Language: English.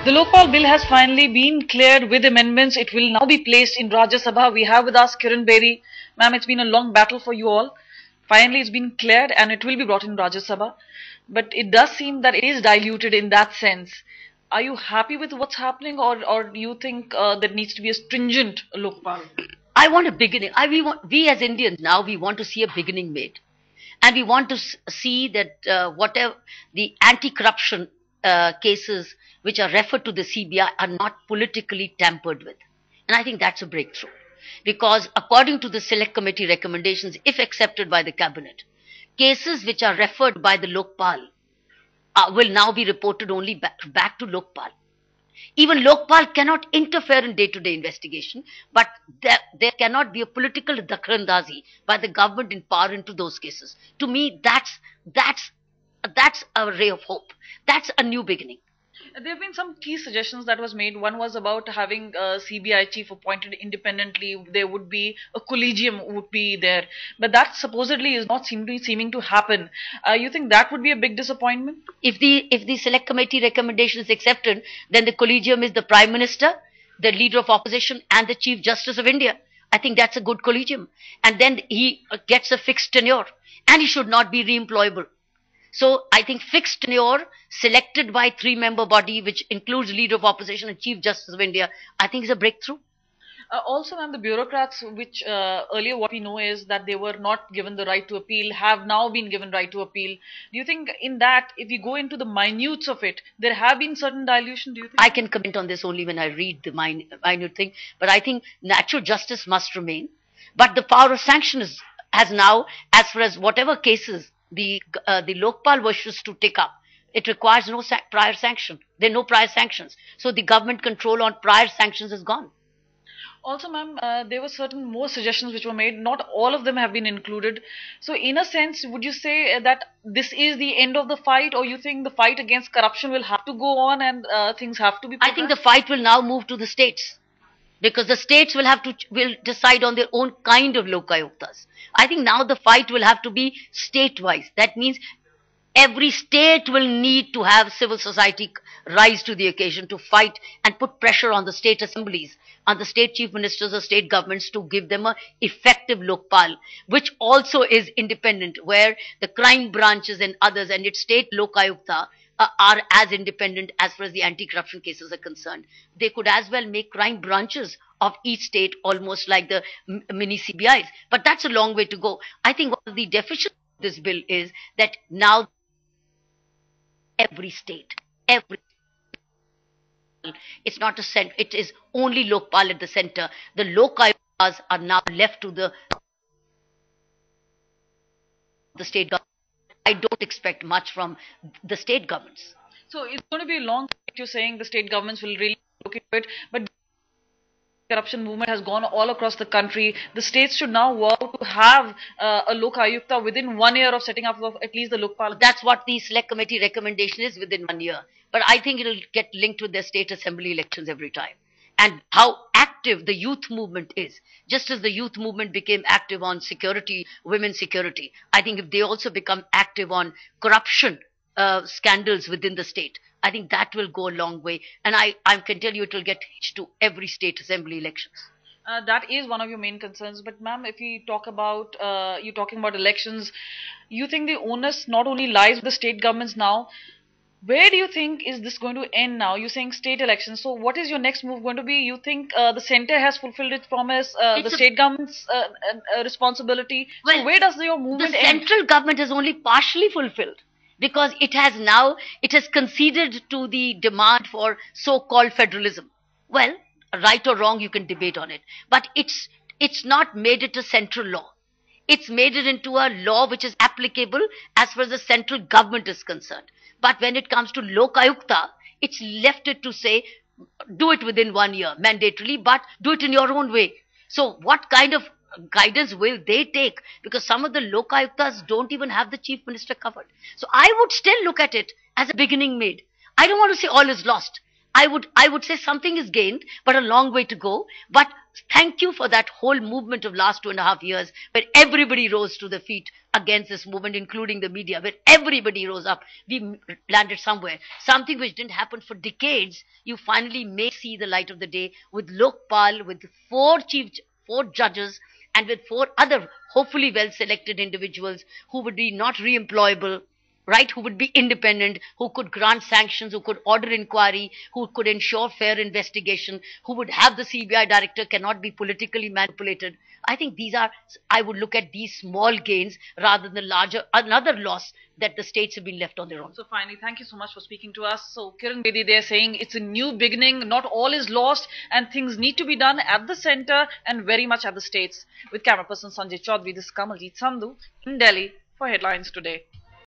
The Lokpal Bill has finally been cleared with amendments. It will now be placed in Rajya Sabha. We have with us Kiran Bedi. Ma'am, it's been a long battle for you all. Finally, it's been cleared and it will be brought in Rajya Sabha. But it does seem that it is diluted in that sense. Are you happy with what's happening, or do you think there needs to be a stringent Lokpal? I want a beginning. We as Indians now, we want to see a beginning made. And we want to see that whatever the anti-corruption cases which are referred to the CBI are not politically tampered with. And I think that's a breakthrough. Because according to the Select Committee recommendations, if accepted by the Cabinet, cases which are referred by the Lokpal will now be reported only back to Lokpal. Even Lokpal cannot interfere in day-to-day investigation, but there cannot be a political dakhlandazi by the government in power into those cases. To me, that's a ray of hope. That's a new beginning. There have been some key suggestions that was made. One was about having a CBI chief appointed independently. There would be a collegium would be there, but that supposedly is not seeming to happen. You think that would be a big disappointment? If the Select Committee recommendation is accepted, then the collegium is the Prime Minister, the Leader of Opposition, and the Chief Justice of India. I think that's a good collegium, and then he gets a fixed tenure, and he should not be re-employable. So I think fixed tenure selected by three-member body, which includes Leader of Opposition and Chief Justice of India, I think is a breakthrough. Also, ma'am, the bureaucrats, which earlier what we know is that they were not given the right to appeal, have now been given right to appeal. Do you think in that, if we go into the minutes of it, there have been certain dilution? Do you think? I can comment on this only when I read the minute thing, but I think natural justice must remain. But the power of sanction has now, as far as whatever cases the Lokpal wishes to take up, it requires no prior sanction. There are no prior sanctions. So the government control on prior sanctions is gone. Also, ma'am, there were certain more suggestions which were made. Not all of them have been included. So in a sense, would you say that this is the end of the fight, or you think the fight against corruption will have to go on and things have to be progressed? I think the fight will now move to the states, because the states will decide on their own kind of lokayuktas. I think now the fight will have to be state-wise. That means every state will need to have civil society rise to the occasion to fight and put pressure on the state assemblies, on the state chief ministers or state governments to give them an effective Lokpal, which also is independent, where the crime branches and others and its state lokayukta are as independent as far as the anti-corruption cases are concerned. They could as well make crime branches of each state, almost like the mini CBIs. But that's a long way to go. I think one of the deficiencies of this bill is that now every state, it's not a center, it is only Lokpal at the center. The lokayuktas are now left to the state government. I don't expect much from the state governments. So it's going to be a long fight. You're saying the state governments will really look into it, but corruption movement has gone all across the country. The states should now work to have a Lokayukta within 1 year of setting up of at least the Lokpal. That's what the Select Committee recommendation is, within 1 year. But I think it'll get linked with their state assembly elections every time. And how active the youth movement is. Just as the youth movement became active on security, women's security, I think if they also become active on corruption scandals within the state, I think that will go a long way. And I can tell you it will get reached to every state assembly elections. That is one of your main concerns. But ma'am, if we talk about, you're talking about elections, you think the onus not only lies with the state governments now. Where do you think is this going to end now? You're saying state elections. So what is your next move going to be? You think the center has fulfilled its promise, the state government's responsibility? Well, so where does your movement end? The central government has only partially fulfilled, because it has conceded to the demand for so-called federalism. Well, right or wrong, you can debate on it. But it's not made it a central law. It's made it into a law which is applicable as far as the central government is concerned. But when it comes to Lokayukta, it's left it to say, do it within 1 year, mandatorily, but do it in your own way. So what kind of guidance will they take? Because some of the Lokayuktas don't even have the chief minister covered. So I would still look at it as a beginning made. I don't want to say all is lost. I would say something is gained, but a long way to go. But thank you for that whole movement of last 2.5 years, where everybody rose to their feet against this movement, including the media, where everybody rose up. We landed somewhere. Something which didn't happen for decades, you finally may see the light of the day with Lokpal, with four judges, and with four other hopefully well selected individuals who would be not re-employable, right, who would be independent, who could grant sanctions, who could order inquiry, who could ensure fair investigation, who would have the CBI director cannot be politically manipulated. I think I would look at these small gains rather than the larger, another loss that the states have been left on their own. So finally, thank you so much for speaking to us. So Kiran Bedi, they're saying it's a new beginning, not all is lost, and things need to be done at the center and very much at the states. With camera person Sanjay Chaudhary, this is Kamaljeet Sandhu in Delhi for Headlines Today.